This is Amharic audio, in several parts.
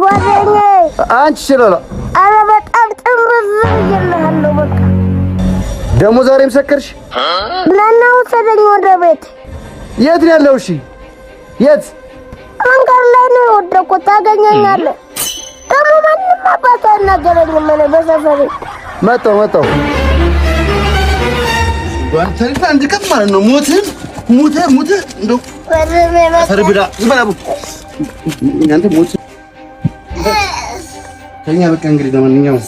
ጓደኛዬ አንቺ ሽለላ አረ በጣም ጥምዝ ይልሃለሁ በቃ ደሞ ዛሬም ሰከርሽ ናና ወሰደኝ ወደ ቤት የት ነው ያለው እሺ የት መንገድ ላይ ነው የወደኩት ታገኘኛለህ ደሞ ማንም አባት አይናገረኝም እኔ በሰፈሬ መጣው ወንተን አንድ ቀን ማለት ነው ሞተ እንደው ተርብዳ ዝባላቡ እናንተ ሞት ከኛ በቃ እንግዲህ ለማንኛውም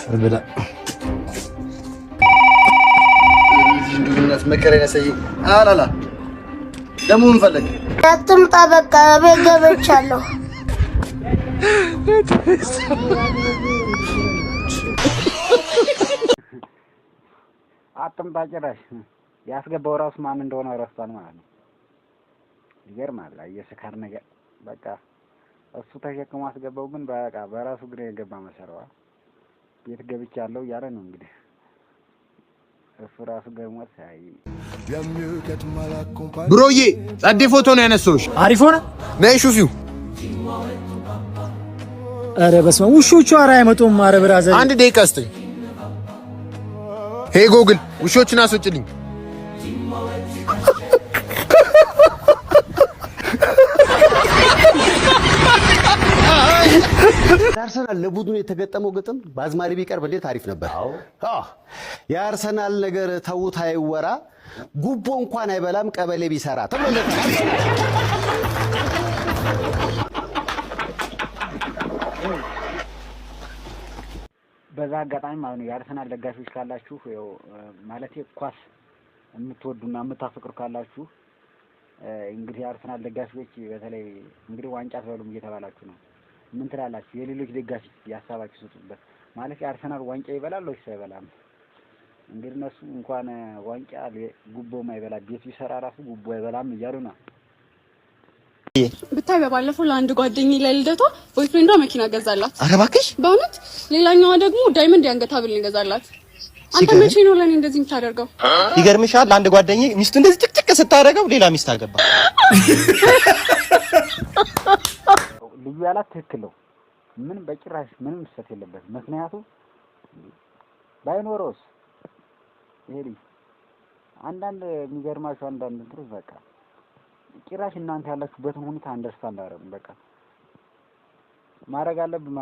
ተርብዳ እንደውነት መከረኛ ሰይ አላላ ደሞ ምን ፈለግ አትምጣ በቃ ቤት ገብቻለሁ አጥምጣ ጭራሽ ያስገባው ራሱ ማን እንደሆነ ረስቷል ማለት ነው። ይገርማል። የስካር ነገር በቃ እሱ ተሸክሞ አስገባው፣ ግን በቃ በራሱ ግሬ የገባ መሰረዋ ቤት ገብቻለሁ እያለ ነው እንግዲህ እሱ ራሱ ገርሞት ሳይ ብሮዬ ጸዴ ፎቶ ነው ያነሳሁሽ። አሪፍ ሆነ። ነይ ሹፊው። አረ በስመ አብ ውሾቹ ኧረ አይመጡም። አረ ብራዘር አንድ ደቂቃ ስጠኝ። ሄይ ጎግል ውሾችን አስወጭልኝ። አርሰናል ለቡድኑ የተገጠመው ግጥም በአዝማሪ ቢቀርብ እንዴት አሪፍ ነበር። የአርሰናል ነገር ተውት አይወራ፣ ጉቦ እንኳን አይበላም ቀበሌ ቢሰራ ተብሎ በዛ አጋጣሚ ማለት ነው የአርሰናል ደጋፊዎች ካላችሁ ያው ማለት ኳስ የምትወዱና የምታፈቅሩ ካላችሁ እንግዲህ የአርሰናል ደጋፊዎች በተለይ እንግዲህ ዋንጫ ተበሉም እየተባላችሁ ነው። ምን ትላላችሁ? የሌሎች ደጋፊ ያሳባችሁ ስጡበት። ማለት የአርሰናል ዋንጫ ይበላል ወይስ አይበላም? እንግዲህ እነሱ እንኳን ዋንጫ ጉቦ ማይበላ ቤት ቢሰራ ራሱ ጉቦ አይበላም እያሉ ነው። ብታይ በባለፈው ለአንድ ጓደኛዬ ለልደቷ ቦይፍሬንዷ መኪና ገዛላት። ኧረ እባክሽ በእውነት። ሌላኛዋ ደግሞ ዳይመንድ ያንገት ሐብል ገዛላት። አንተ መቼ ነው ለኔ እንደዚህ የምታደርገው? ይገርምሻል፣ አንድ ጓደኛዬ ሚስቱ እንደዚህ ጭቅጭቅ ስታደርገው ሌላ ሚስት አገባ። ልዩ ያላት ትክክል ነው። ምን በጭራሽ ምንም ስህተት የለበትም። ምክንያቱም ባይኖረውስ ይሄ አንዳንድ የሚገርማችሁ አንዳንድ እንትሮች በቃ ጭራሽ እናንተ ያላችሁበትን ሁኔታ አንደርስታንድ አደረግን። በቃ ማድረግ አለብኝ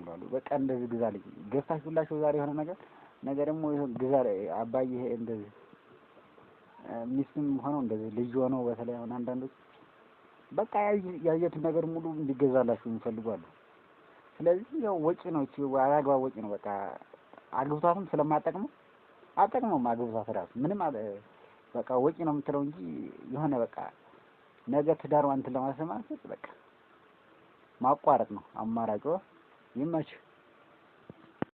ይላሉ። በቃ እንደዚህ ግዛልኝ ገፍታችሁላችሁ ዛሬ የሆነ ነገር ደግሞ ግዛ አባዬ ይሄ እንደዚህ ሚስትም ሆነው እንደዚህ ልጅ ሆነው በተለይ አሁን አንዳንዶች በቃ ያየቱን ነገር ሙሉ እንዲገዛላችሁ ይፈልጋሉ። ስለዚህ ያው ወጪ ነው አያግባ ወጪ ነው። በቃ አግብቷትም ስለማጠቅመው አጠቅመውም አግብቷት ራሱ ምንም በቃ ወጪ ነው የምትለው እንጂ የሆነ በቃ ነገ ትዳሯን እንትን ለማሰማት በቃ ማቋረጥ ነው አማራጭ። ይመችህ።